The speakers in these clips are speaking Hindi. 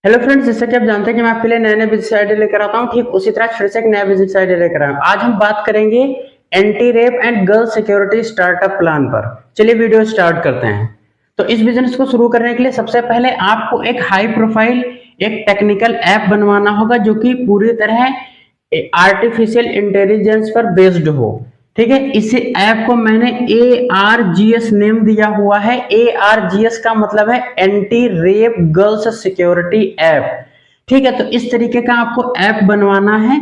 हेलो फ्रेंड्स, जैसा कि आप जानते हैं कि मैं आपके लिए नए नए बिजनेस आइडिया लेकर आता हूं, ठीक उसी तरह फिर से एक नया बिजनेस आइडिया लेकर आया हूं। आज हम बात करेंगे anti rape and girl security startup plan पर। चलिए वीडियो स्टार्ट करते हैं। तो इस बिजनेस को शुरू करने के लिए सबसे पहले आपको एक हाई प्रोफाइल एक टेक्निकल ऐप बनवाना होगा जो कि पूरी तरह आर्टिफिशियल इंटेलिजेंस पर बेस्ड हो। ठीक है, इस ऐप को मैंने ARGS नेम दिया हुआ है। ARGS का मतलब है anti rape girls security app. ठीक है, तो इस तरीके का आपको ऐप बनवाना है।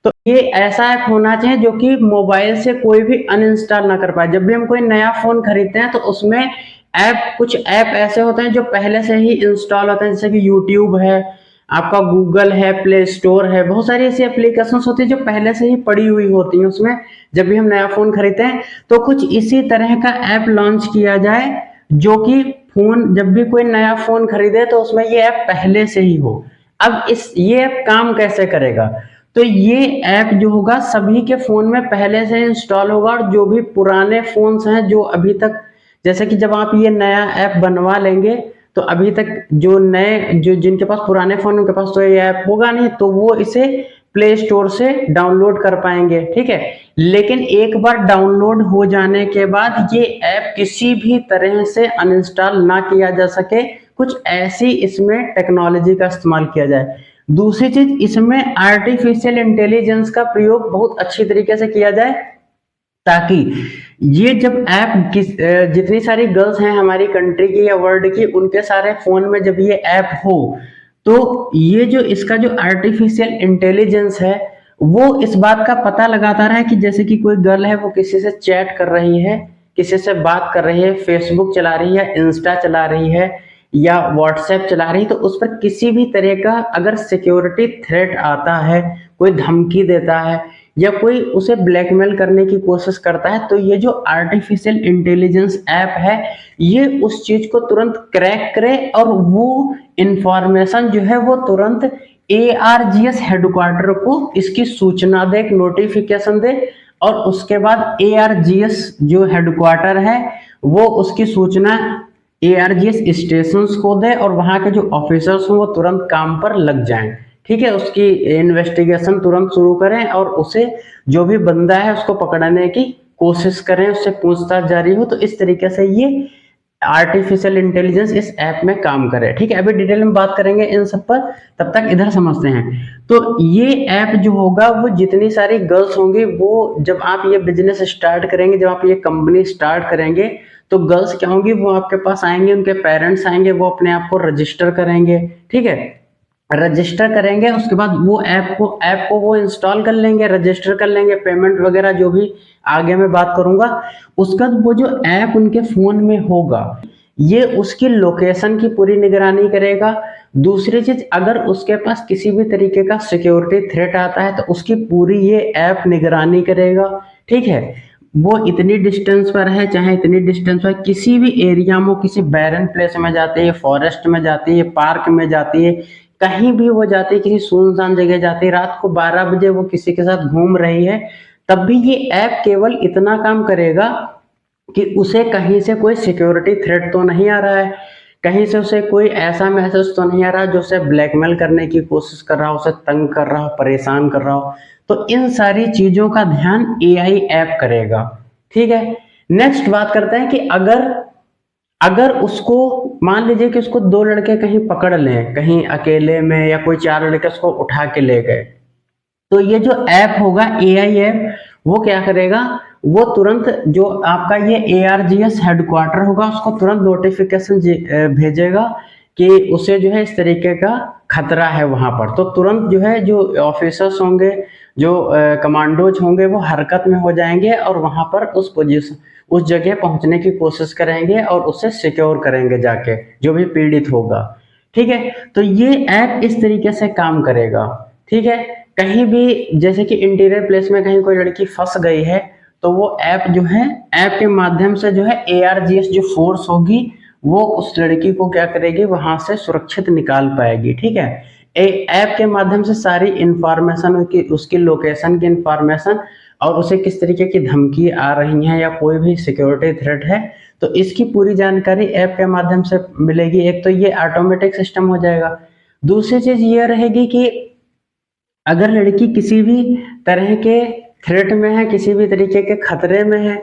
तो ये ऐसा ऐप होना चाहिए जो कि मोबाइल से कोई भी अनइंस्टॉल ना कर पाए। जब भी हम कोई नया फोन खरीदते हैं तो उसमें कुछ ऐप ऐसे होते हैं जो पहले से ही इंस्टॉल होते हैं, जैसे कि यूट्यूब है, आपका गूगल है, प्ले स्टोर है, बहुत सारी ऐसी एप्लीकेशन होती है जो पहले से ही पड़ी हुई होती हैं उसमें। जब भी हम नया फोन खरीदते हैं तो कुछ इसी तरह का ऐप लॉन्च किया जाए जो कि फोन जब भी कोई नया फोन खरीदे तो उसमें ये ऐप पहले से ही हो। अब ये ऐप काम कैसे करेगा? तो ये ऐप जो होगा सभी के फोन में पहले से इंस्टॉल होगा, और जो भी पुराने फोन्स हैं जो अभी तक, जैसे कि जब आप ये नया ऐप बनवा लेंगे तो अभी तक जो नए जो जिनके पास पुराने फोन उनके पास तो ये ऐप होगा नहीं, तो वो इसे प्ले स्टोर से डाउनलोड कर पाएंगे। ठीक है, लेकिन एक बार डाउनलोड हो जाने के बाद ये ऐप किसी भी तरह से अनइंस्टॉल ना किया जा सके। कुछ ऐसी इसमें टेक्नोलॉजी का इस्तेमाल किया जाए। दूसरी चीज, इसमें आर्टिफिशियल इंटेलिजेंस का प्रयोग बहुत अच्छी तरीके से किया जाए, ताकि ये जब ऐप जितनी सारी गर्ल्स हैं हमारी कंट्री की या वर्ल्ड की, उनके सारे फोन में जब ये ऐप हो तो ये जो इसका जो आर्टिफिशियल इंटेलिजेंस है वो इस बात का पता लगाता रहे कि जैसे कि कोई गर्ल है वो किसी से चैट कर रही है, किसी से बात कर रही है, फेसबुक चला रही है, इंस्टा चला रही है या व्हाट्सएप चला रही है, तो उस पर किसी भी तरह का अगर सिक्योरिटी थ्रेट आता है, कोई धमकी देता है या कोई उसे ब्लैकमेल करने की कोशिश करता है, तो ये जो आर्टिफिशियल इंटेलिजेंस ऐप है ये उस चीज को तुरंत क्रैक करे और वो इंफॉर्मेशन जो है वो तुरंत ARGS हेडक्वार्टर को इसकी सूचना दे, एक नोटिफिकेशन दे, और उसके बाद ARGS जो हेडक्वार्टर है वो उसकी सूचना ARGS स्टेशन को दे और वहां के जो ऑफिसर्स हैं वो तुरंत काम पर लग जाएं। ठीक है, उसकी इन्वेस्टिगेशन तुरंत शुरू करें और उसे जो भी बंदा है उसको पकड़ने की कोशिश करें, उससे पूछताछ जारी हो। तो इस तरीके से ये आर्टिफिशियल इंटेलिजेंस इस ऐप में काम करे। ठीक है, अभी डिटेल में बात करेंगे इन सब पर, तब तक इधर समझते हैं। तो ये ऐप जो होगा वो जितनी सारी गर्ल्स होंगी, वो जब आप ये बिजनेस स्टार्ट करेंगे, जब आप ये कंपनी स्टार्ट करेंगे, तो गर्ल्स क्या होंगी, वो आपके पास आएंगे, उनके पेरेंट्स आएंगे, वो अपने आप को रजिस्टर करेंगे। ठीक है, रजिस्टर करेंगे, उसके बाद वो ऐप को वो इंस्टॉल कर लेंगे, रजिस्टर कर लेंगे, पेमेंट वगैरह जो भी आगे मैं बात करूंगा। उसका वो जो ऐप उनके फोन में होगा ये उसकी लोकेशन की पूरी निगरानी करेगा। दूसरी चीज, अगर उसके पास किसी भी तरीके का सिक्योरिटी थ्रेट आता है तो उसकी पूरी ये ऐप निगरानी करेगा। ठीक है, वो इतनी डिस्टेंस पर है, चाहे इतनी डिस्टेंस पर किसी भी एरिया में, किसी बैरन प्लेस में जाती है, फॉरेस्ट में जाती है, पार्क में जाती है, कहीं भी वो जाती है, किसी सुनसान जगह जाती है, रात को 12 बजे वो किसी के साथ घूम रही है, तब भी ये ऐप केवल इतना काम करेगा कि उसे कहीं से कोई सिक्योरिटी थ्रेट तो नहीं आ रहा है, कहीं से उसे कोई ऐसा मैसेज तो नहीं आ रहा जो उसे ब्लैकमेल करने की कोशिश कर रहा हो, उसे तंग कर रहा हो, परेशान कर रहा हो। तो इन सारी चीजों का ध्यान AI ऐप करेगा। ठीक है, नेक्स्ट बात करते हैं कि अगर अगर उसको मान लीजिए कि उसको दो लड़के कहीं पकड़ लें, कहीं अकेले में, या कोई चार लड़के उसको उठा के ले गए, तो ये जो ऐप होगा AI ऐप, वो क्या करेगा, वो तुरंत जो आपका ये ARGS हेडक्वार्टर होगा उसको तुरंत नोटिफिकेशन भेजेगा कि उसे जो है इस तरीके का खतरा है वहां पर। तो तुरंत जो है जो ऑफिसर्स होंगे, जो कमांडोज होंगे, वो हरकत में हो जाएंगे और वहां पर उस जगह पहुंचने की कोशिश करेंगे और उसे सिक्योर करेंगे जाके, जो भी पीड़ित होगा। ठीक है, तो ये ऐप इस तरीके से काम करेगा। ठीक है, कहीं भी जैसे कि इंटीरियर प्लेस में कहीं कोई लड़की फंस गई है तो वो ऐप जो है, ऐप के माध्यम से जो है ARGS जो फोर्स होगी वो उस लड़की को क्या करेगी, वहां से सुरक्षित निकाल पाएगी। ठीक है, ऐप के माध्यम से सारी इंफॉर्मेशन, उसकी लोकेशन की इंफॉर्मेशन, और उसे किस तरीके की धमकी आ रही है या कोई भी सिक्योरिटी थ्रेट है, तो इसकी पूरी जानकारी ऐप के माध्यम से मिलेगी। एक तो ये ऑटोमेटिक सिस्टम हो जाएगा। दूसरी चीज ये रहेगी कि अगर लड़की किसी भी तरह के थ्रेट में है, किसी भी तरीके के खतरे में है,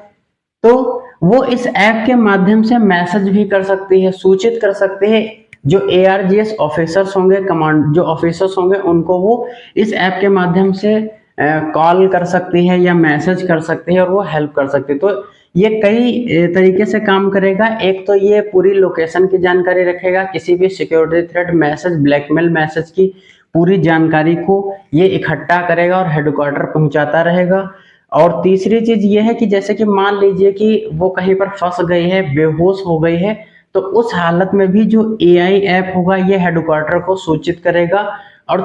तो वो इस ऐप के माध्यम से मैसेज भी कर सकती है, सूचित कर सकती है। जो ARGS ऑफिसर्स होंगे, कमांड जो ऑफिसर्स होंगे, उनको वो इस ऐप के माध्यम से कॉल कर सकती है या मैसेज कर सकती है और वो हेल्प कर सकती है। तो ये कई तरीके से काम करेगा। एक तो ये पूरी लोकेशन की जानकारी रखेगा, किसी भी security threat, message, blackmail message की पूरी जानकारी को ये इकट्ठा करेगा और हेडक्वार्टर पहुंचाता रहेगा। और तीसरी चीज ये है कि जैसे कि मान लीजिए कि वो कहीं पर फंस गई है, बेहोश हो गई है, तो उस हालत में भी जो AI ऐप होगा ये हेडक्वार्टर को सूचित करेगा। और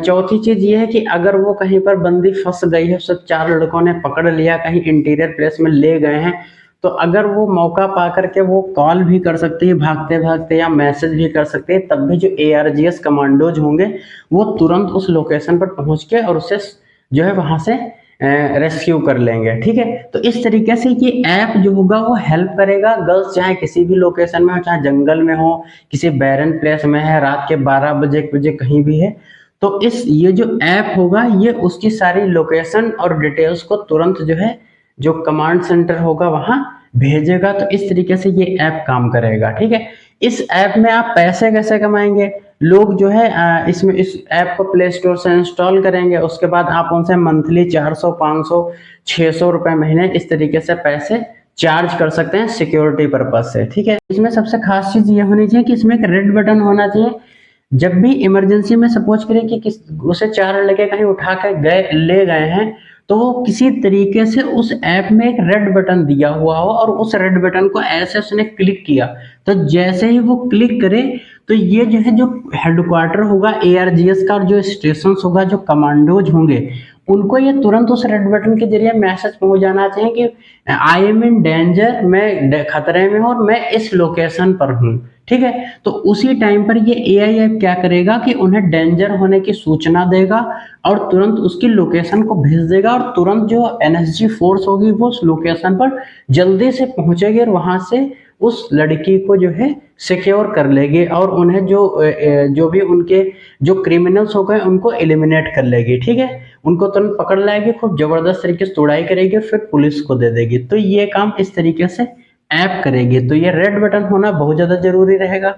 चौथी चीज ये है कि अगर वो कहीं पर बंदी फंस गई है, सब 4 लड़कों ने पकड़ लिया, कहीं इंटीरियर प्लेस में ले गए हैं, तो अगर वो मौका पा करके वो कॉल भी कर सकती है भागते भागते या मैसेज भी कर सकते हैं, तब भी जो ARGS कमांडोज होंगे वो तुरंत उस लोकेशन पर पहुंच के और उसे जो है वहां से रेस्क्यू कर लेंगे। ठीक है, तो इस तरीके से ये ऐप जो होगा वो हेल्प करेगा। गर्ल्स चाहे किसी भी लोकेशन में हो, चाहे जंगल में हो, किसी बैरन प्लेस में है, रात के 12 बजे 1 बजे कहीं भी है, तो ये जो ऐप होगा ये उसकी सारी लोकेशन और डिटेल्स को तुरंत जो है जो कमांड सेंटर होगा वहां भेजेगा। तो इस तरीके से ये ऐप काम करेगा। ठीक है, इस ऐप में आप पैसे कैसे कमाएंगे? लोग जो है इसमें इस ऐप को प्ले स्टोर से इंस्टॉल करेंगे, उसके बाद आप उनसे मंथली 400, 500, 600 रुपए महीने इस तरीके से पैसे चार्ज कर सकते हैं सिक्योरिटी पर्पज से। ठीक है, इसमें सबसे खास चीज ये होनी चाहिए कि इसमें एक रेड बटन होना चाहिए। जब भी इमरजेंसी में सपोज करें कि उसे 4 लड़के कहीं उठा कर ले गए हैं, तो वो किसी तरीके से उस ऐप में एक रेड बटन दिया हुआ हो और उस रेड बटन को ऐसे उसने क्लिक किया, तो जैसे ही वो क्लिक करे तो ये जो है जो हेडक्वार्टर होगा ARGS का और जो स्टेशन होगा, जो कमांडोज होंगे, उनको ये तुरंत उस रेड बटन के जरिए मैसेज पहुंच जाना चाहिए कि आई एम इन डेंजर, मैं खतरे में हूं और मैं इस लोकेशन पर हूं। ठीक है, तो उसी टाइम पर ये AI ऐप क्या करेगा कि उन्हें डेंजर होने की सूचना देगा और तुरंत उसकी लोकेशन को भेज देगा और तुरंत जो NSG फोर्स होगी वो उस लोकेशन पर जल्दी से पहुंचेगी और वहां से उस लड़की को जो है सिक्योर कर लेगी और उन्हें जो भी उनके जो क्रिमिनल्स हो गए उनको एलिमिनेट कर लेगी। ठीक है, उनको तुरंत पकड़ लाएगी, खूब जबरदस्त तरीके से तोड़ाई करेगी और फिर पुलिस को दे देगी। तो ये काम इस तरीके से ऐप करेगी। तो ये रेड बटन होना बहुत ज्यादा जरूरी रहेगा।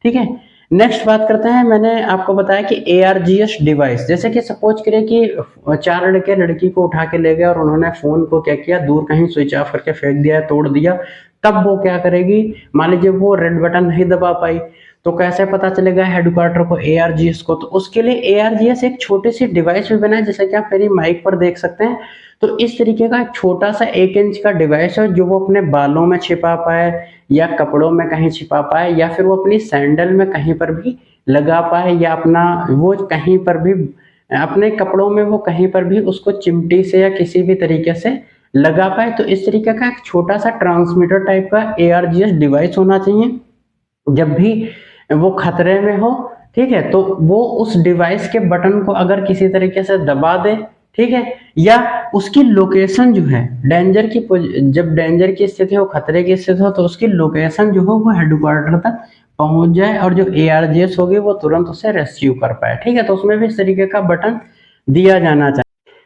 ठीक है, नेक्स्ट बात करते हैं। मैंने आपको बताया कि ARGS डिवाइस, जैसे कि सपोज करें कि 4 लड़के लड़की को उठा के ले गए और उन्होंने फोन को क्या किया, दूर कहीं स्विच ऑफ करके फेंक दिया, तोड़ दिया, तब वो क्या करेगी? मान लीजिए वो रेड बटन नहीं दबा पाई, तो कैसे पता चलेगा हेडक्वार्टर को, ARGS को? तो उसके लिए ARGS एक छोटी सी डिवाइस भी बनाए, जैसे कि आप मेरी माइक पर देख सकते हैं। तो इस तरीके का एक छोटा सा 1 इंच का डिवाइस है जो वो अपने बालों में छिपा पाए या कपड़ों में कहीं छिपा पाए या फिर वो अपनी सैंडल में कहीं पर भी लगा पाए या अपना वो कहीं पर भी अपने कपड़ों में वो कहीं पर भी उसको चिमटी से या किसी भी तरीके से लगा पाए। तो इस तरीके का एक छोटा सा ट्रांसमीटर टाइप का ARGS डिवाइस होना चाहिए। जब भी वो खतरे में हो, ठीक है, तो वो उस डिवाइस के बटन को अगर किसी तरीके से दबा दे, ठीक है, या उसकी लोकेशन जो है डेंजर की, जब डेंजर की स्थिति हो, खतरे की स्थिति हो, तो उसकी लोकेशन जो हो वो हेडक्वार्टर तक पहुंच जाए और जो ARGS होगी वो तुरंत उसे रेस्क्यू कर पाए। ठीक है, तो उसमें भी इस तरीके का बटन दिया जाना चाहिए।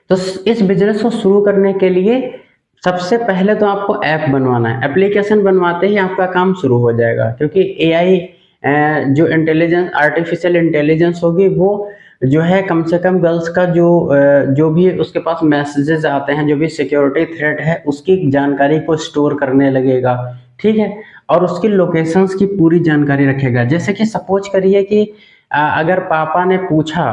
तो इस बिजनेस को शुरू करने के लिए सबसे पहले तो आपको ऐप बनवाना है। एप्लीकेशन बनवाते ही आपका काम शुरू हो जाएगा, क्योंकि AI जो इंटेलिजेंस, आर्टिफिशियल इंटेलिजेंस होगी, वो जो है कम से कम गर्ल्स का जो भी उसके पास मैसेजेस आते हैं, जो भी सिक्योरिटी थ्रेट है, उसकी जानकारी को स्टोर करने लगेगा। ठीक है, और उसकी लोकेशंस की पूरी जानकारी रखेगा। जैसे कि सपोज करिए कि अगर पापा ने पूछा,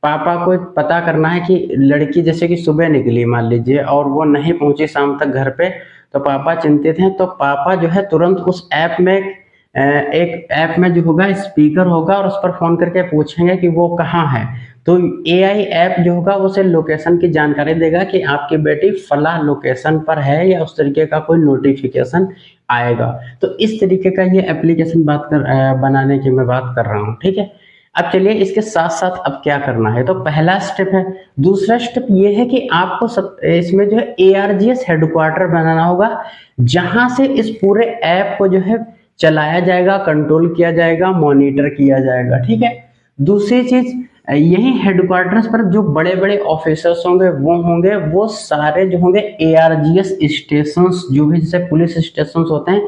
पापा को पता करना है कि लड़की जैसे कि सुबह निकली मान लीजिए और वो नहीं पहुंची शाम तक घर पे, तो पापा चिंतित हैं। तो पापा जो है तुरंत उस ऐप में एक ऐप में जो होगा स्पीकर होगा और उस पर फोन करके पूछेंगे कि वो कहाँ है। तो AI ऐप जो होगा उसे लोकेशन की जानकारी देगा कि आपकी बेटी फला लोकेशन पर है, या उस तरीके का कोई नोटिफिकेशन आएगा। तो इस तरीके का ये एप्लीकेशन बनाने की मैं बात कर रहा हूँ। ठीक है, अब चलिए इसके साथ साथ अब क्या करना है। तो पहला स्टेप है। दूसरा स्टेप ये है कि आपको इसमें जो है ARGS हेडक्वार्टर बनाना होगा, जहां से इस पूरे ऐप को जो है चलाया जाएगा, कंट्रोल किया जाएगा, मॉनिटर किया जाएगा। ठीक है, दूसरी चीज, यही हेडक्वार्टर्स पर जो बड़े बड़े ऑफिसर्स होंगे वो सारे जो होंगे ARGS स्टेशंस, जो भी जैसे पुलिस स्टेशंस होते हैं,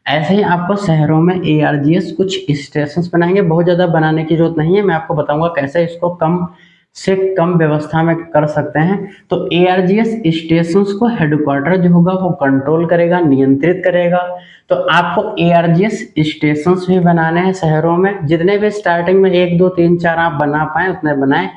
ऐसे ही आपको शहरों में ARGS कुछ स्टेशंस बनाएंगे। बहुत ज़्यादा बनाने की जरूरत नहीं है, मैं आपको बताऊंगा कैसे इसको कम से कम व्यवस्था में कर सकते हैं। तो ARGS स्टेशंस को हेडक्वार्टर जो होगा वो कंट्रोल करेगा, नियंत्रित करेगा। तो आपको ARGS स्टेशंस भी बनाने हैं शहरों में, जितने भी स्टार्टिंग में 1 2 3 4 आप बना पाए उतने बनाए।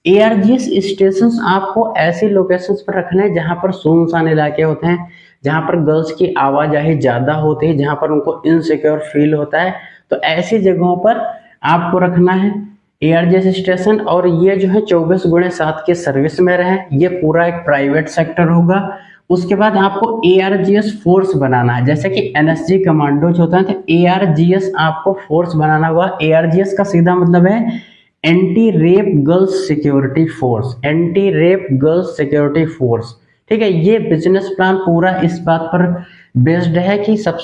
ARGS स्टेशंस आपको ऐसी लोकेशंस पर रखने हैं जहां पर सुनसान इलाके होते हैं, जहां पर गर्ल्स की आवाजाही ज्यादा होती है, जहां पर उनको इनसिक्योर फील होता है। तो ऐसी जगहों पर आपको रखना है ARGS स्टेशन। और ये जो है 24/7 की सर्विस में रहे, ये पूरा एक प्राइवेट सेक्टर होगा। उसके बाद आपको ARGS फोर्स बनाना है, जैसे कि NSG कमांडोज होता है, तो ARGS आपको फोर्स बनाना हुआ। ARGS का सीधा मतलब है anti rape girls security force, anti rape girls security force. ठीक है, ये बिजनेस प्लान पूरा इस बात पर बेस्ड है कि सब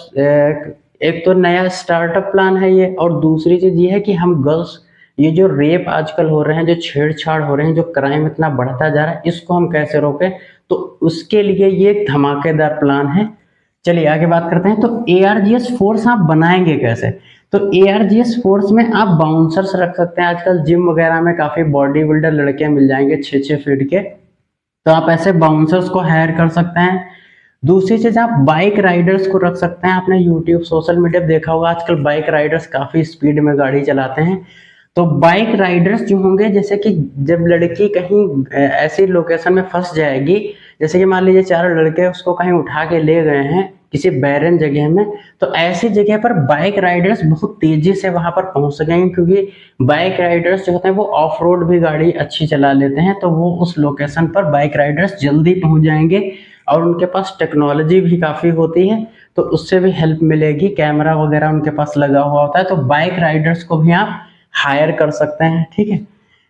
एक तो नया स्टार्टअप प्लान है ये, और दूसरी चीज ये है कि हम गर्ल्स, ये जो रेप आजकल हो रहे हैं, जो छेड़छाड़ हो रहे हैं, जो क्राइम इतना बढ़ता जा रहा है, इसको हम कैसे रोकें। तो उसके लिए ये एक धमाकेदार प्लान है। चलिए आगे बात करते हैं। तो ARGS फोर्स आप बनाएंगे कैसे। तो ARGS फोर्स में आप बाउंसर्स रख सकते हैं। आजकल जिम वगैरह में काफी बॉडी बिल्डर लड़के मिल जाएंगे 6-6 फीट के, तो आप ऐसे बाउंसर्स को हायर कर सकते हैं। दूसरी चीज, आप बाइक राइडर्स को रख सकते हैं। आपने यूट्यूब सोशल मीडिया देखा होगा, आजकल बाइक राइडर्स काफी स्पीड में गाड़ी चलाते हैं। तो बाइक राइडर्स जो होंगे, जैसे कि जब लड़की कहीं ऐसी लोकेशन में फंस जाएगी, जैसे कि मान लीजिए 4 लड़के उसको कहीं उठा के ले गए हैं किसी बैरन जगह में, तो ऐसी जगह पर बाइक राइडर्स बहुत तेजी से वहां पर पहुंच सकेंगे, क्योंकि बाइक राइडर्स जो होते हैं वो ऑफ रोड भी गाड़ी अच्छी चला लेते हैं। तो वो उस लोकेशन पर बाइक राइडर्स जल्दी पहुंच जाएंगे, और उनके पास टेक्नोलॉजी भी काफी होती है, तो उससे भी हेल्प मिलेगी। कैमरा वगैरह उनके पास लगा हुआ होता है, तो बाइक राइडर्स को भी आप हायर कर सकते हैं। ठीक है,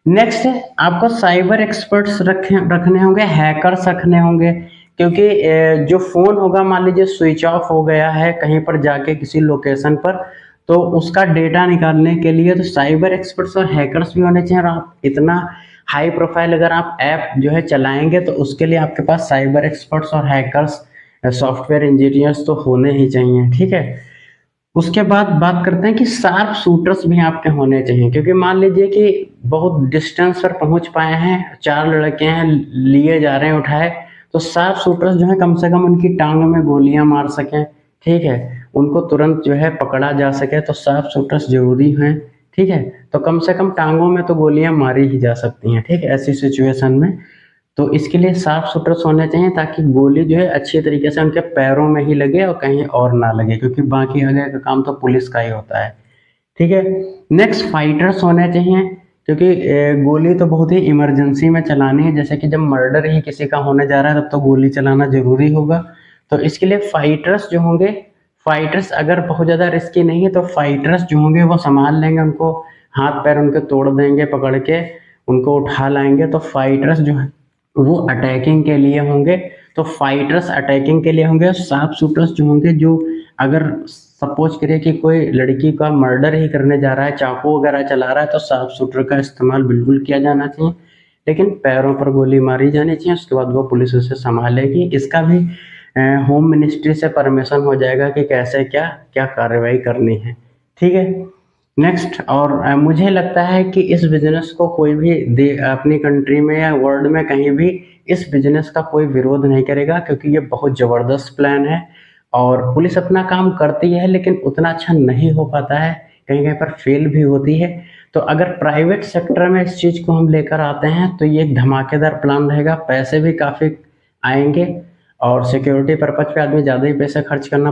नेक्स्ट है आपको साइबर एक्सपर्ट्स रखने होंगे, हैकर्स रखने होंगे, क्योंकि जो फोन होगा मान लीजिए स्विच ऑफ हो गया है कहीं पर जाके किसी लोकेशन पर, तो उसका डेटा निकालने के लिए तो साइबर एक्सपर्ट्स और हैकर्स भी होने चाहिए। और आप इतना हाई प्रोफाइल अगर आप ऐप जो है चलाएंगे, तो उसके लिए आपके पास साइबर एक्सपर्ट्स और हैकर्स, सॉफ्टवेयर इंजीनियर्स तो होने ही चाहिए। ठीक है, उसके बाद बात करते हैं कि शार्प शूटर्स भी आपके होने चाहिए, क्योंकि मान लीजिए कि बहुत डिस्टेंस पर पहुंच पाए हैं, 4 लड़के हैं, लिए जा रहे हैं उठाए, तो शार्प शूटर्स जो है कम से कम उनकी टांग में गोलियां मार सकें। ठीक है, उनको तुरंत जो है पकड़ा जा सके, तो शार्प शूटर्स जरूरी हैं। ठीक है, तो कम से कम टांगों में तो गोलियां मारी ही जा सकती हैं। ठीक है, ऐसी सिचुएशन में तो इसके लिए शार्प शूटर्स होने चाहिए, ताकि गोली जो है अच्छी तरीके से उनके पैरों में ही लगे और कहीं और ना लगे, क्योंकि बाकी आगे का काम तो पुलिस का ही होता है। ठीक है, नेक्स्ट फाइटर्स होने चाहिए, क्योंकि गोली तो बहुत ही इमरजेंसी में चलानी है, जैसे कि जब मर्डर ही किसी का होने जा रहा है तब तो गोली चलाना जरूरी होगा। तो इसके लिए फाइटर्स जो होंगे, फाइटर्स अगर बहुत ज़्यादा रिस्की नहीं है तो फाइटर्स जो होंगे वो संभाल लेंगे, उनको हाथ पैर उनके तोड़ देंगे, पकड़ के उनको उठा लाएंगे। तो फाइटर्स जो है वो अटैकिंग के लिए होंगे, तो फाइटर्स अटैकिंग के लिए होंगे। शार्प शूटर्स जो होंगे, जो अगर सपोज करिए कि कोई लड़की का मर्डर ही करने जा रहा है, चाकू वगैरह चला रहा है, तो शार्प शूटर का इस्तेमाल बिल्कुल किया जाना चाहिए, लेकिन पैरों पर गोली मारी जानी चाहिए। उसके बाद वो पुलिस उसे संभालेगी। इसका भी होम मिनिस्ट्री से परमिशन हो जाएगा कि कैसे क्या क्या कार्रवाई करनी है। ठीक है, नेक्स्ट, और मुझे लगता है कि इस बिजनेस को कोई भी अपनी कंट्री में या वर्ल्ड में कहीं भी इस बिजनेस का कोई विरोध नहीं करेगा, क्योंकि ये बहुत ज़बरदस्त प्लान है। और पुलिस अपना काम करती है, लेकिन उतना अच्छा नहीं हो पाता है, कहीं कहीं पर फेल भी होती है। तो अगर प्राइवेट सेक्टर में इस चीज़ को हम लेकर आते हैं, तो ये एक धमाकेदार प्लान रहेगा। पैसे भी काफ़ी आएंगे, और सिक्योरिटी पर्पज पे आदमी ज़्यादा ही पैसे खर्च करना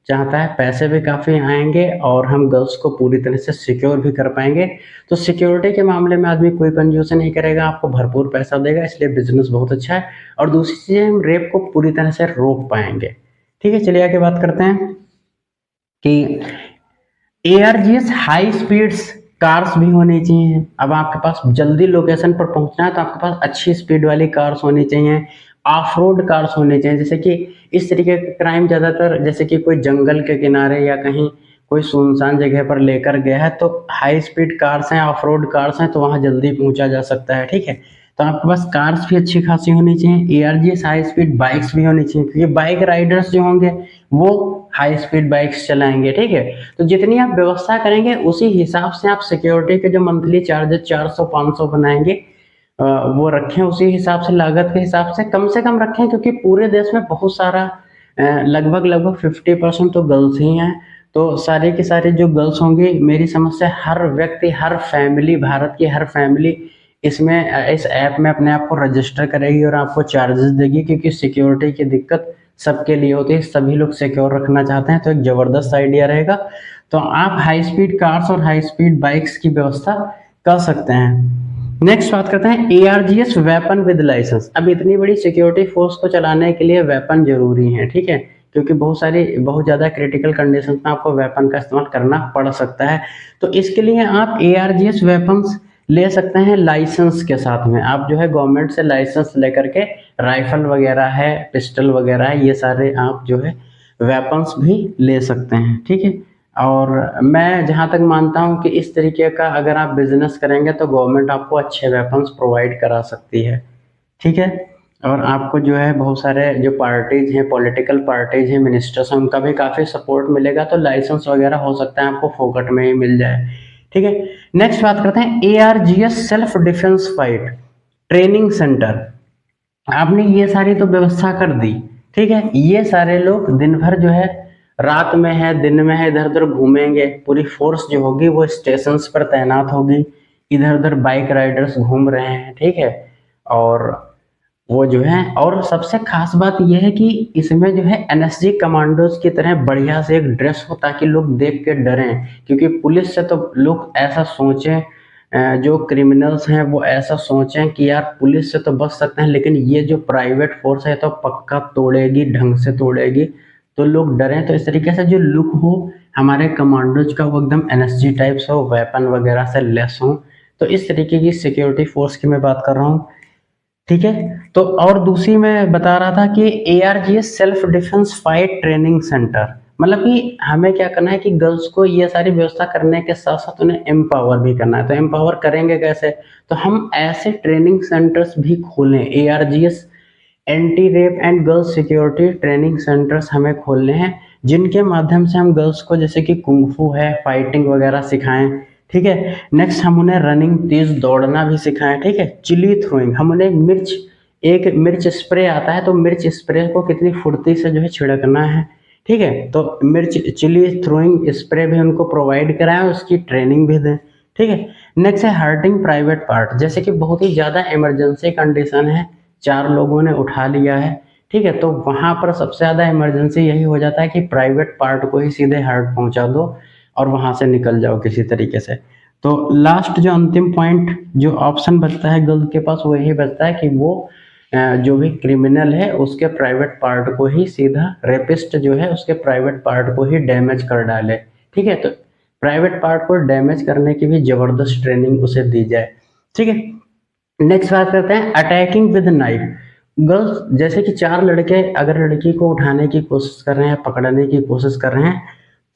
चाहता है, पैसे भी काफ़ी आएंगे, और हम गर्ल्स को पूरी तरह से सिक्योर भी कर पाएंगे। तो सिक्योरिटी के मामले में आदमी कोई कंजूसी नहीं करेगा, आपको भरपूर पैसा देगा, इसलिए बिजनेस बहुत अच्छा है। और दूसरी चीज़, हम रेप को पूरी तरह से रोक पाएंगे। ठीक है, चलिए आगे बात करते हैं कि ARGS हाई स्पीड्स कार्स भी होनी चाहिए। अब आपके पास जल्दी लोकेशन पर पहुंचना है, तो आपके पास अच्छी स्पीड वाली कार्स होनी चाहिए, ऑफ रोड कार्स होने चाहिए। जैसे कि इस तरीके के क्राइम ज़्यादातर, जैसे कि कोई जंगल के किनारे या कहीं कोई सुनसान जगह पर लेकर गया है तो हाई स्पीड कार्स हैं, ऑफ रोड कार्स हैं, तो वहाँ जल्दी पहुँचा जा सकता है। ठीक है, तो आपके पास कार्स भी अच्छी खासी होनी चाहिए, ARGS हाई स्पीड बाइक्स भी होनी चाहिए, क्योंकि बाइक राइडर्स जो होंगे वो हाई स्पीड बाइक्स चलाएंगे। ठीक है, तो जितनी आप व्यवस्था करेंगे उसी हिसाब से आप सिक्योरिटी के जो मंथली चार्जेस 400-500 बनाएंगे वो रखें, उसी हिसाब से लागत के हिसाब से कम रखें, क्योंकि पूरे देश में बहुत सारा लगभग 50% तो गर्ल्स ही हैं। तो सारी की सारी जो गर्ल्स होंगी, मेरी समझ से हर व्यक्ति, हर फैमिली, भारत की हर फैमिली इसमें इस ऐप में अपने आप को रजिस्टर करेगी और आपको चार्जेस देगी, क्योंकि सिक्योरिटी की दिक्कत सबके लिए होती है, सभी लोग सिक्योर रखना चाहते हैं, तो एक ज़बरदस्त आइडिया रहेगा। तो आप हाई स्पीड कार्स और हाई स्पीड बाइक्स की व्यवस्था कर सकते हैं। नेक्स्ट बात करते हैं ARGS वेपन विद लाइसेंस। अब इतनी बड़ी सिक्योरिटी फोर्स को चलाने के लिए वेपन जरूरी है। ठीक है, क्योंकि बहुत ज़्यादा क्रिटिकल कंडीशन में आपको वेपन का इस्तेमाल करना पड़ सकता है। तो इसके लिए आप ARGS वेपन्स ले सकते हैं लाइसेंस के साथ में। आप जो है गवर्नमेंट से लाइसेंस लेकर के राइफल वगैरह है, पिस्टल वगैरह है, ये सारे आप जो है वेपन्स भी ले सकते हैं। ठीक है, और मैं जहाँ तक मानता हूँ कि इस तरीके का अगर आप बिजनेस करेंगे तो गवर्नमेंट आपको अच्छे वेपन्स प्रोवाइड करा सकती है। ठीक है, और आपको जो है बहुत सारे जो पार्टीज हैं, पॉलिटिकल पार्टीज हैं, मिनिस्टर्स हैं, उनका भी काफ़ी सपोर्ट मिलेगा, तो लाइसेंस वगैरह हो सकता है आपको फोकट में ही मिल जाए। ठीक है, नेक्स्ट बात करते हैं ARGS self defence fight training centre. आपने ये सारी तो व्यवस्था कर दी। ठीक है, ये सारे लोग दिन भर जो है, रात में है दिन में है, इधर उधर घूमेंगे, पूरी फोर्स जो होगी वो स्टेशंस पर तैनात होगी, इधर उधर बाइक राइडर्स घूम रहे हैं। ठीक है, और वो जो है, और सबसे खास बात यह है कि इसमें जो है NSG कमांडोज की तरह बढ़िया से एक ड्रेस हो, ताकि लोग देख के डरें, क्योंकि पुलिस से तो लोग ऐसा सोचें, जो क्रिमिनल्स हैं वो ऐसा सोचें कि यार पुलिस से तो बच सकते हैं, लेकिन ये जो प्राइवेट फोर्स है तो पक्का तोड़ेगी, ढंग से तोड़ेगी, तो लोग डरें। तो इस तरीके से जो लुक हो हमारे कमांडोज का वो एकदम NSG टाइप्स हो, वेपन वगैरह से लेस हो। तो इस तरीके की सिक्योरिटी फोर्स की मैं बात कर रहा हूँ। ठीक है, तो और दूसरी मैं बता रहा था कि ARGS self defence fight training centre, मतलब कि हमें क्या करना है कि गर्ल्स को ये सारी व्यवस्था करने के साथ साथ उन्हें एम्पावर भी करना है। तो एम्पावर करेंगे कैसे, तो हम ऐसे ट्रेनिंग सेंटर्स भी खोलें, ARGS anti rape and girls security training centres हमें खोलने हैं, जिनके माध्यम से हम गर्ल्स को जैसे कि कुंफू है, फाइटिंग वगैरह सिखाएं। ठीक है, नेक्स्ट हम उन्हें रनिंग, तेज दौड़ना भी सिखाएं। ठीक है, चिली थ्रोइंग, हम उन्हें मिर्च स्प्रे आता है, तो मिर्च स्प्रे को कितनी फुर्ती से जो है छिड़कना है। ठीक है, तो चिली थ्रोइंग स्प्रे भी उनको प्रोवाइड कराएं, उसकी ट्रेनिंग भी दें। ठीक है, नेक्स्ट है हर्टिंग प्राइवेट पार्ट, जैसे कि बहुत ही ज़्यादा इमरजेंसी कंडीशन है, 4 लोगों ने उठा लिया है। ठीक है, तो वहाँ पर सबसे ज़्यादा इमरजेंसी यही हो जाता है कि प्राइवेट पार्ट को ही सीधे हर्ट पहुँचा दो और वहाँ से निकल जाओ किसी तरीके से। तो लास्ट जो अंतिम पॉइंट जो ऑप्शन बचता है गर्ल के पास, वो यही बचता है कि वो जो भी क्रिमिनल है उसके प्राइवेट पार्ट को ही सीधा, रेपिस्ट जो है उसके प्राइवेट पार्ट को ही डैमेज कर डाले। ठीक है, तो प्राइवेट पार्ट को डैमेज करने की भी जबरदस्त ट्रेनिंग उसे दी जाए। ठीक है, नेक्स्ट बात करते हैं अटैकिंग विद नाइफ। गर्ल्स, जैसे कि 4 लड़के अगर लड़की को उठाने की कोशिश कर रहे हैं, पकड़ने की कोशिश कर रहे हैं,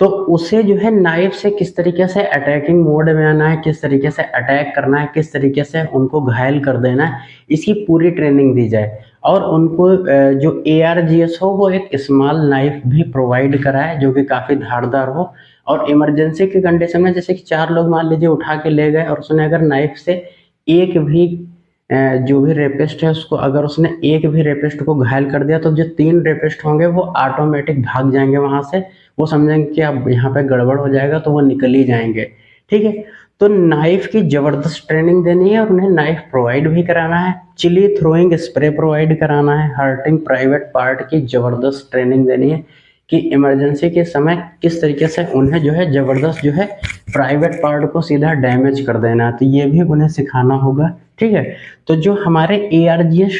तो उसे जो है नाइफ से किस तरीके से अटैकिंग मोड में आना है, किस तरीके से अटैक करना है, किस तरीके से उनको घायल कर देना है, इसकी पूरी ट्रेनिंग दी जाए। और उनको जो ARGS हो वो एक स्मॉल नाइफ भी प्रोवाइड कराए, जो कि काफ़ी धारदार हो। और इमरजेंसी की कंडीशन में जैसे कि 4 लोग मान लीजिए उठा के ले गए, और उसने अगर नाइफ से एक भी जो भी रेपिस्ट है उसको, अगर उसने एक भी रेपिस्ट को घायल कर दिया, तो जो 3 रेपिस्ट होंगे वो ऑटोमेटिक भाग जाएंगे वहां से, वो समझेंगे कि अब यहाँ पे गड़बड़ हो जाएगा, तो वो निकल ही जाएंगे। ठीक है, तो नाइफ की जबरदस्त ट्रेनिंग देनी है और उन्हें नाइफ प्रोवाइड भी कराना है, चिली थ्रोइंग स्प्रे प्रोवाइड कराना है, हर्टिंग प्राइवेट पार्ट की जबरदस्त ट्रेनिंग देनी है कि इमरजेंसी के समय किस तरीके से उन्हें जो है जबरदस्त जो है प्राइवेट पार्ट को सीधा डैमेज कर देना है, तो ये भी उन्हें सिखाना होगा। ठीक है, तो जो हमारे ARGS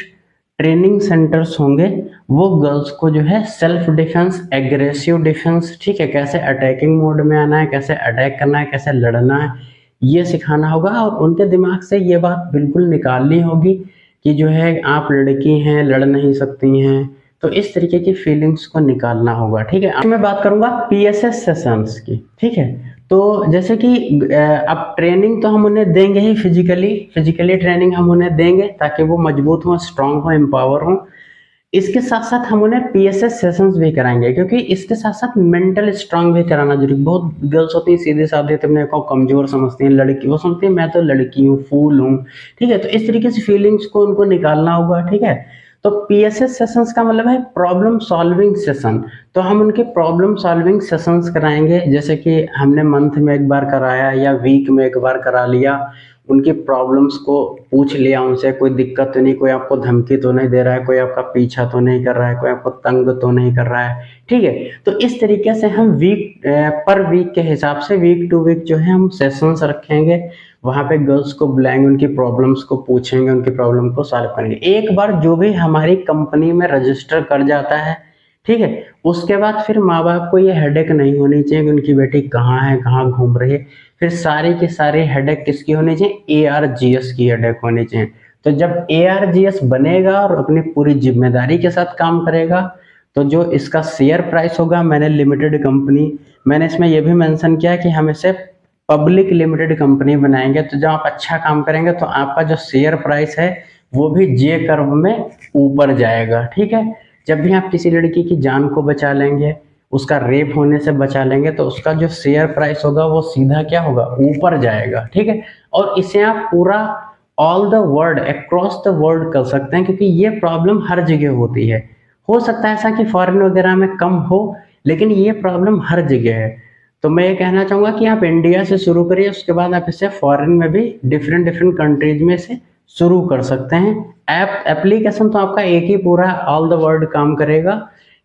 ट्रेनिंग सेंटर्स होंगे वो गर्ल्स को जो है सेल्फ डिफेंस, एग्रेसिव डिफेंस, ठीक है, कैसे अटैकिंग मोड में आना है, कैसे अटैक करना है, कैसे लड़ना है, ये सिखाना होगा। और उनके दिमाग से ये बात बिल्कुल निकालनी होगी कि जो है आप लड़की हैं, लड़ नहीं सकती हैं, तो इस तरीके की फीलिंग्स को निकालना होगा, ठीक है। अब मैं बात करूंगा पीएसएस सेशंस की, ठीक है। तो जैसे कि अब ट्रेनिंग तो हम उन्हें देंगे ही, फिजिकली ट्रेनिंग हम उन्हें देंगे ताकि वो मजबूत हो, स्ट्रांग हो, एम्पावर हो। इसके साथ साथ हम उन्हें पीएसएस सेशंस भी कराएंगे, क्योंकि इसके साथ साथ मेंटल स्ट्रांग भी कराना जरूरी। बहुत गर्ल्स होती हैं सीधे साधे, तो अपने को कमजोर समझती हैं, लड़की वो समझती है मैं तो लड़की हूँ, फूल हूँ, ठीक है। तो इस तरीके से फीलिंग्स को उनको निकालना होगा, ठीक है। तो पीएसएस सेशंस का मतलब है प्रॉब्लम सॉल्विंग सेशन। तो हम उनके प्रॉब्लम सॉल्विंग सेशंस कराएंगे, जैसे कि हमने मंथ में एक बार कराया या वीक में एक बार करा लिया। उनकी प्रॉब्लम्स को पूछ लिया उनसे, कोई दिक्कत तो नहीं, कोई आपको धमकी तो नहीं दे रहा है, कोई आपका पीछा तो नहीं कर रहा है, कोई आपको तंग तो नहीं कर रहा है, ठीक है। तो इस तरीके से हम पर वीक के हिसाब से वीक टू वीक जो है हम सेशंस रखेंगे। वहाँ पे गर्ल्स को बुलाएंगे, उनकी प्रॉब्लम्स को पूछेंगे, उनकी प्रॉब्लम को सॉल्व करेंगे। एक बार जो भी हमारी कंपनी में रजिस्टर कर जाता है, ठीक है, उसके बाद फिर माँ बाप को ये हेडेक नहीं होनी चाहिए कि उनकी बेटी कहाँ है, कहाँ घूम रही है। फिर सारी की सारी हेडेक किसकी होनी चाहिए? ARGS की हेडेक होनी चाहिए। तो जब ARGS बनेगा और अपनी पूरी जिम्मेदारी के साथ काम करेगा, तो जो इसका शेयर प्राइस होगा, मैंने लिमिटेड कंपनी, मैंने इसमें यह भी मेंशन किया कि हम इसे पब्लिक लिमिटेड कंपनी बनाएंगे। तो जब आप अच्छा काम करेंगे तो आपका जो शेयर प्राइस है वो भी जे कर्व में ऊपर जाएगा, ठीक है। जब भी आप किसी लड़की की जान को बचा लेंगे, उसका रेप होने से बचा लेंगे, तो उसका जो शेयर प्राइस होगा वो सीधा क्या होगा? ऊपर जाएगा, ठीक है। और इसे आप पूरा all the world, across the world कर सकते हैं, क्योंकि ये प्रॉब्लम हर जगह होती है। हो सकता है ऐसा कि फॉरेन वगैरह में कम हो, लेकिन ये प्रॉब्लम हर जगह है। तो मैं ये कहना चाहूँगा कि आप इंडिया से शुरू करिए, उसके बाद आप इसे फॉरेन में भी डिफरेंट डिफरेंट कंट्रीज में से शुरू कर सकते हैं। एप्लीकेशन तो आपका एक ही पूरा ऑल द वर्ल्ड काम करेगा,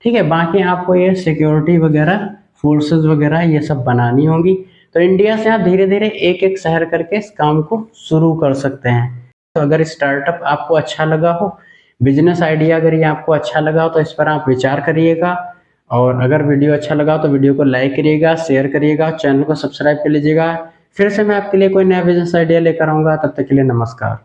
ठीक है। बाकी आपको ये सिक्योरिटी वगैरह, फोर्सेस वगैरह ये सब बनानी होगी। तो इंडिया से आप धीरे धीरे एक एक शहर करके इस काम को शुरू कर सकते हैं। तो अगर स्टार्टअप आपको अच्छा लगा हो, बिजनेस आइडिया अगर ये आपको अच्छा लगा हो, तो इस पर आप विचार करिएगा। और अगर वीडियो अच्छा लगा तो वीडियो को लाइक करिएगा, शेयर करिएगा, चैनल को सब्सक्राइब कर लीजिएगा। फिर से मैं आपके लिए कोई नया बिजनेस आइडिया लेकर आऊँगा, तब तक के लिए नमस्कार।